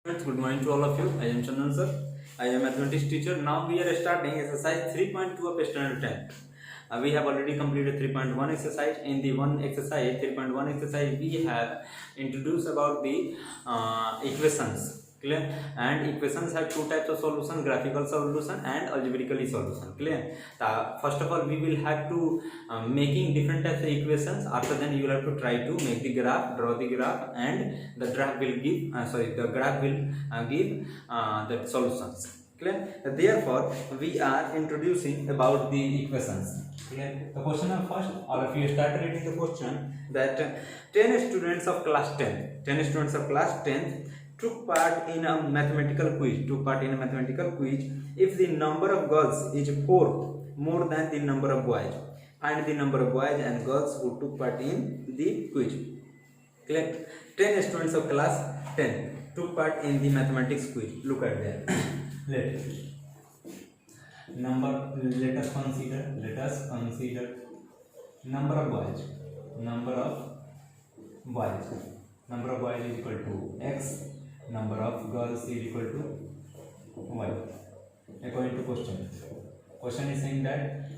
Good morning to all of you. I am Chandan sir. I am a mathematics teacher. Now we are starting exercise 3.2 of standard 10. We have already completed 3.1 exercise. In the 3.1 exercise, we have introduced about the equations. Clear? And equations have two types of solution: graphical solution and algebraically solution. Clear? First of all, we will have to making different types of equations. After then, you will have to try to make the graph, draw the graph, and the graph will give the graph will give the solutions. Clear? Therefore, we are introducing about the equations. Clear? The question of first, all of you start reading the question that 10 students of class 10 took part in a mathematical quiz. If the number of girls is 4 more than the number of boys, find the number of boys and girls who took part in the quiz. Clear? 10 students of class 10 took part in the mathematics quiz. Look at that. Let us consider number of boys. Number of boys is equal to x. Number of girls is equal to y. According to question is saying that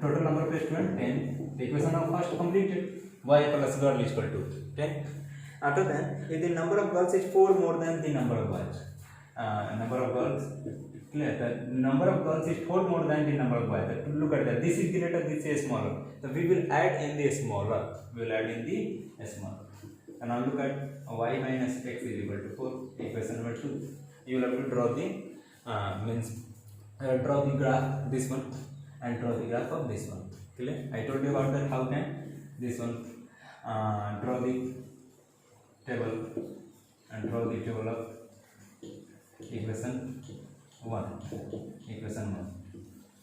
total number of students 10. The equation of first completed. Y plus girl is equal to 10. After that, if the number of girls is 4 more than the number of boys, the number of girls is 4 more than the number of boys. Look at that. This is greater, this is smaller. So we will add in the smaller. And now look at y minus x is equal to 4. Equation number 2. You will have to draw the draw the graph this one and draw the graph of this one. Clear? I told you about that. How can this one draw the table and draw the table of equation 1.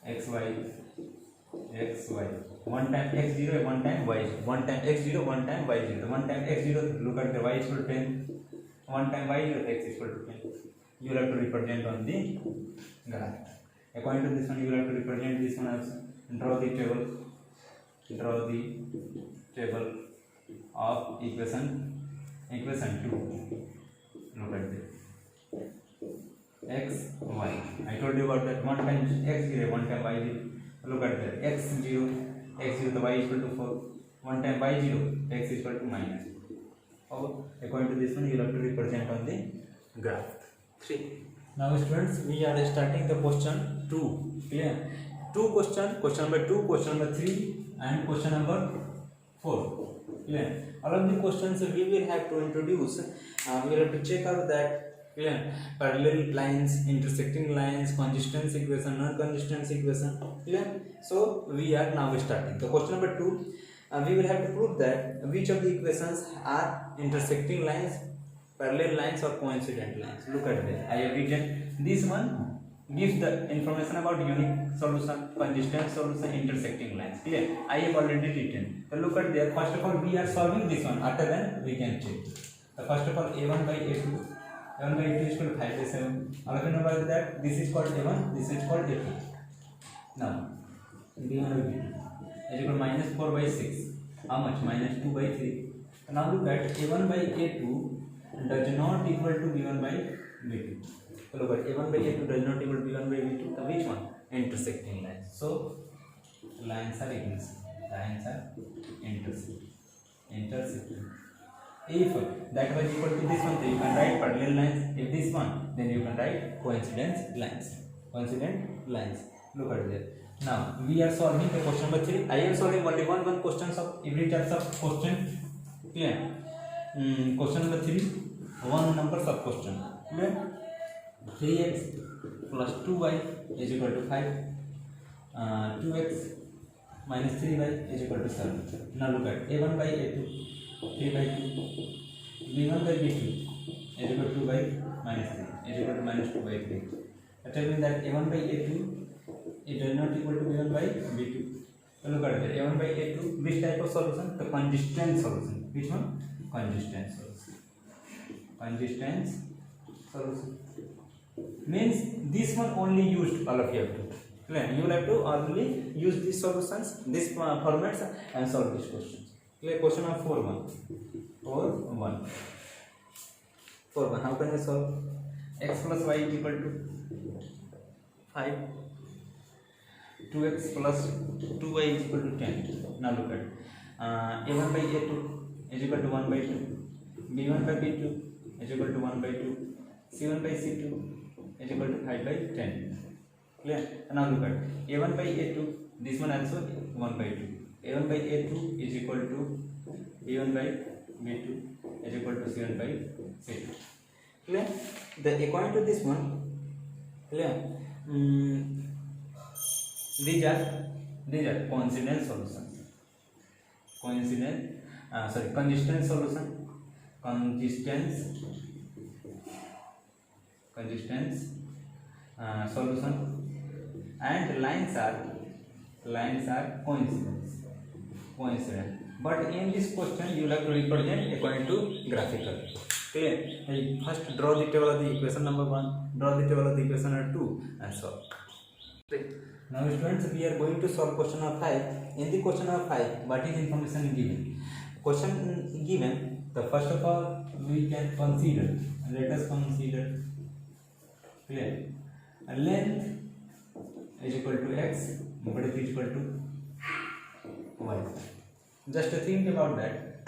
xy one time x0, one time y, one time x0, one time y0, one time x0. Look at the y is equal to 10, one time y0, x is equal to 10. You will have to represent on the graph. According to this one, you will have to represent this one also. Draw the table of equation 2. Look at this. x, y. I told you about that. One time x0, one time y0. Look at that. x0, the y is equal to 4. One time y0, x is equal to minus. According to this one, you will have to represent on the graph. 3. Now students, we are starting the question 2. Clear? Question number 2, question number 3 and question number 4. Clear? All of the questions we will have to introduce. We will have to check out that. Clear? Parallel lines, intersecting lines, consistence equation, non-consistence equation. Clear? So we are now starting. The question number 2, we will have to prove that which of the equations are intersecting lines, parallel lines, or coincident lines. Look at this. I have written this one gives the information about unique solution, consistent solution, intersecting lines. Clear? I have already written. So look at there. First of all, we are solving this one. After that, we can check. So first of all, a1 by a2. 1 by 2 is equal to 5 by 7. All of you know about that. This is called a1, this is called a2. Now, b1 by b2 is equal to minus 4 by 6. How much? Minus 2 by 3. Now look at a1 by a2 does not equal to b1 by b2. So look at a1 by a2 does not equal to b1 by b2. So which one? Intersecting lines. So lines are intersecting. If that was equal to this one, then you can write parallel lines. If this one, then you can write coincident lines. Look at that. Now we are solving the question number 3. I am solving only one questions of every types of question. Clear? Question number 3, one numbers of question. Clear? 3x plus 2y is equal to 5. 2x minus 3y is equal to 7. Now look at a1 by a2. 3 by 2, b1 by b2 is equal to 2 by minus 3 is equal to minus 2 by 3. That means that a1 by a2 it does not equal to b1 by b2. So look at that. a1 by a2, which type of solution? The consistent solution. Which one? Consistent solution. Means this one only used, all of you have to. Clear? You will have to only use these solutions, these formats, and solve these questions. Clear? Question of 4-1. How can I solve? x plus y is equal to 5, 2x plus 2y is equal to 10. Now look at a1 by a2 is equal to 1 by 2, b1 by b2 is equal to 1 by 2, c1 by c2 is equal to 5 by 10. Clear? Now look at a1 by a2, this one also 1 by 2. a1 by a2 is equal to b1 by b2 is equal to c1 by c2. Clear? According to this one, clear? These are consistent solutions. Consistent solution. Solution, and lines are coincident. But in this question you will have to represent according to graphical. Clear? First draw the table of the equation number 1, draw the table of the equation number 2, and solve. Now students, we are going to solve question number 5. In the question number 5, what is information given? Question given, the first of all we can consider, let us consider, clear, length is equal to x, breadth is equal to y. Just think about that.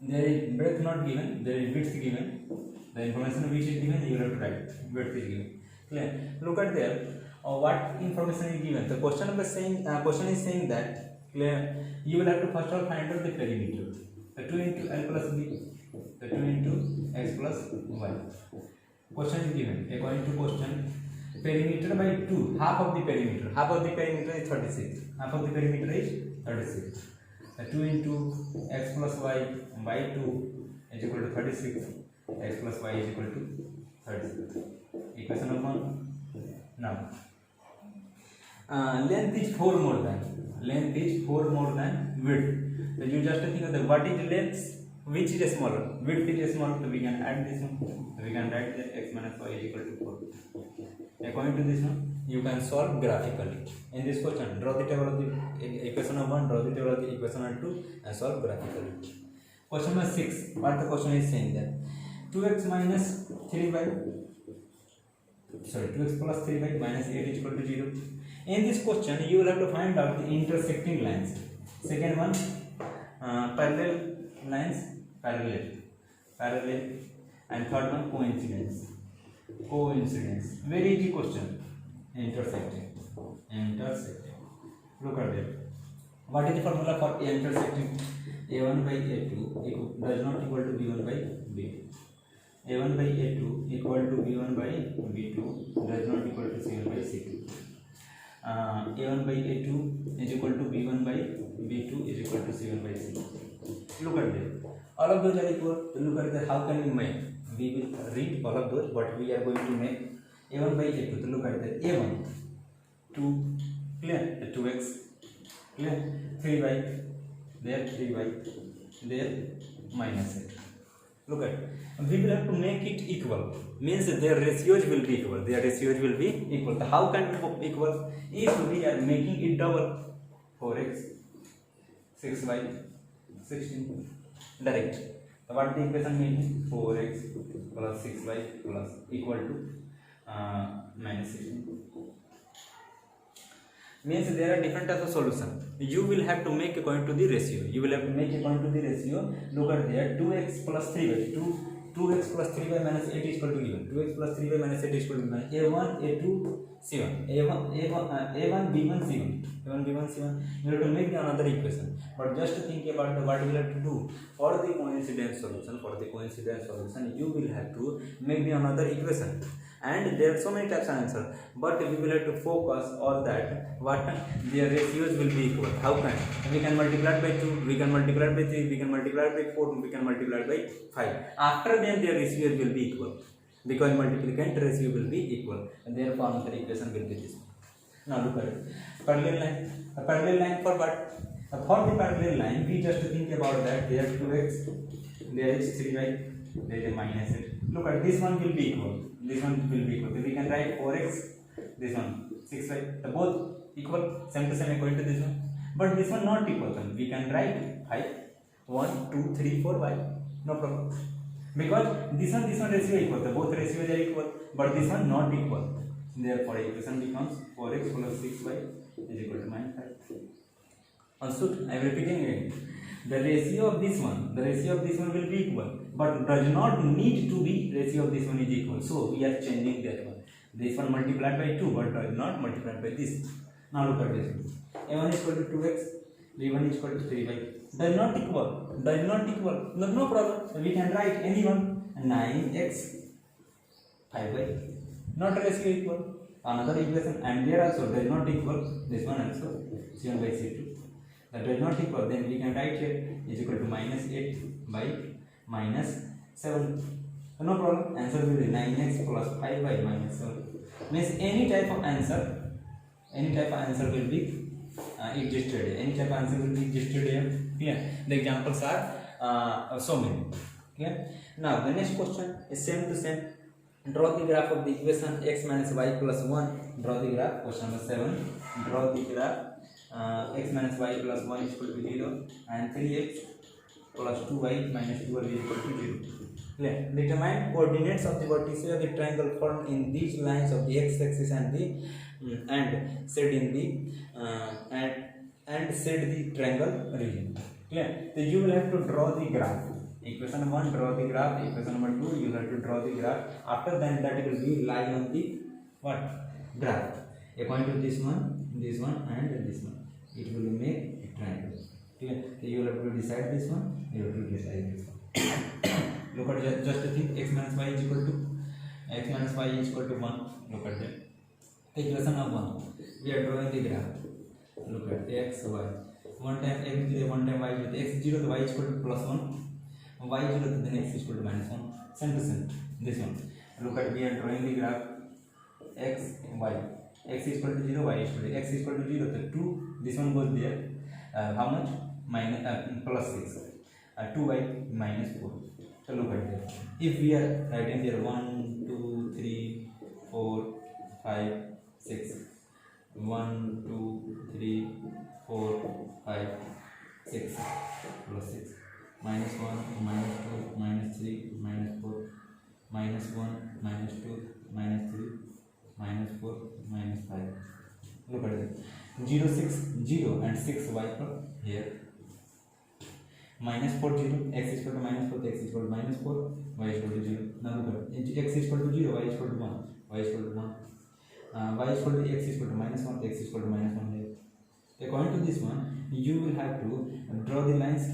There is breadth not given, there is width given. The information which is given you have to write. Width is given. Clear? Look at there. What information is given? The question is saying that, clear, you will have to first of all find out the perimeter. The 2 into l plus b, the 2 into x plus y. Question is given. According to question, perimeter by 2, half of the perimeter is 36. Half of the perimeter is 36. The 2 into x plus y by 2 is equal to 36. X plus y is equal to 36. Equation of 1. Now, length is 4 more than width. So you just think of what is length, which is smaller. Width is smaller, so we can add this one. So we can write that x minus y is equal to 4. According to this one, you can solve graphically. In this question, draw the table of the equation of 1, draw the table of the equation of 2, and solve graphically. Question number 6. What the question is saying that 2x plus 3y minus 8 is equal to 0. In this question, you will have to find out the intersecting lines. Second one, parallel lines, parallel, and third one, coincidence. Very easy question. Intersecting. Look at it. What is the formula for intersecting? A1 by A2 does not equal to B1 by B2. A1 by A2 equal to B1 by B2 does not equal to C1 by C2. A1 by A2 is equal to B1 by B2 is equal to C1 by C2. Look at this. All of those are equal. Look at this. How can we make? We will read all of those, but we are going to make A1 by A2. So look at this. A1, 2, clear? 2x, clear? 3y, there 3y, there minus 8. Look at, we will have to make it equal. Means their ratios will be equal. So how can we equal? If we are making it double, 4x, 6y, 16, direct. So what the equation means? 4x plus 6y plus equal to minus 16. Means there are different types of solution. You will have to make according to the ratio. Look at there. 2x plus 3y. 2x plus 3y minus 8 is equal to given. 2x plus 3y minus 8 is equal to given. A1, A2, C1. A1, B1, C1. You have to make another equation. But just think about what you will have to do. For the coincidence solution, you will have to make another equation. And there are so many types of answers, but we will have to focus on that what their ratios will be equal. How can we can multiply by 2, we can multiply by 3, we can multiply by 4, we can multiply by 5. After then their ratios will be equal, because multiplicand ratio will be equal, and therefore another equation will be this. Now look at it. Parallel line. A parallel line for what? For the parallel line, we just think about that. There is 2x, there is 3y, there is a minus 8. Look at this one will be equal. So we can write 4x, this one 6y. The both equal, same to same according to this one. But this one not equal. So we can write 5, 1, 2, 3, 4y. No problem. because this one ratio equal, so both ratios are equal, but this one not equal. Therefore, equation becomes 4x plus 6y is equal to -5. Understood? I am repeating again. The ratio of this one will be equal, but does not need to be ratio of this one is equal. So we are changing that one. This one multiplied by 2, but does not multiplied by this. Now look at this. A1 is equal to 2x, b1 is equal to 3y. Does not equal. No problem. We can write any one. 9x 5y. Not ratio equal. Another equation, and there also does not equal. This one also c1 by c2. That does not equal. Then we can write here is equal to -8 by -7. No problem. Answer will be 9x plus 5y minus 7. Means any type of answer will be existed. Any type of answer will be existed here. Clear? The examples are so many. Clear? Now the next question is same to same. Draw the graph of the equation x minus y plus 1. Draw the graph. Question number 7. Draw the graph x minus y plus 1 is equal to 0 and 3x plus 2y minus 12 is equal to 0. Clear? Determine coordinates of the vertices of the triangle formed in these lines of the x-axis and the set the triangle region. Clear? So you will have to draw the graph. Equation 1, draw the graph. Equation number 2, you will have to draw the graph. After that it will be lie on the what? Graph. According to this one and this one, it will make a triangle. Clear? So you will have to decide this one. You have to decide this one. Look at just think x minus y is equal to 1. Look at that. Equation of 1. We are drawing the graph. Look at x, y. One time x is 0, one time y is 0. X is 0, the y is equal to plus 1. Y is equal to then x is equal to minus 1. Same to same. This one. Look at, we are drawing the graph x, y. X is equal to 0, y is equal to x is equal to 0. The 2, this one goes there. How much? Plus 6. 2y minus 4. So look at that. If we are writing there 1, 2, 3, 4, 5, 6. 1, 2, 3, 4, 5, 6 plus 6. Minus 1, minus 2, minus 3, minus 4, minus 1, minus 2, minus 3, minus 4, minus 5. Look at that. 0, 6, 0 and 6y here. Minus 4, 0, x is equal to minus 4, x is equal to minus 4, y is equal to 0. Now look at it. X is equal to 0, y is equal to 1, y is equal to 1. Y is equal to x is equal to minus 1, x is equal to minus 1 here. According to this one, you will have to draw the lines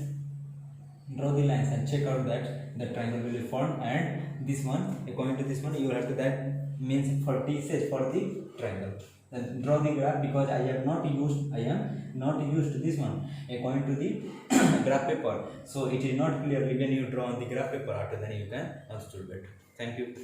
and check out that the triangle will be formed, and this one, according to this one, you will have to that means 40 says for the triangle. Then draw the graph, because I am not used this one according to the graph paper, so it is not clearly when you draw on the graph paper. After then you can understand better. Thank you.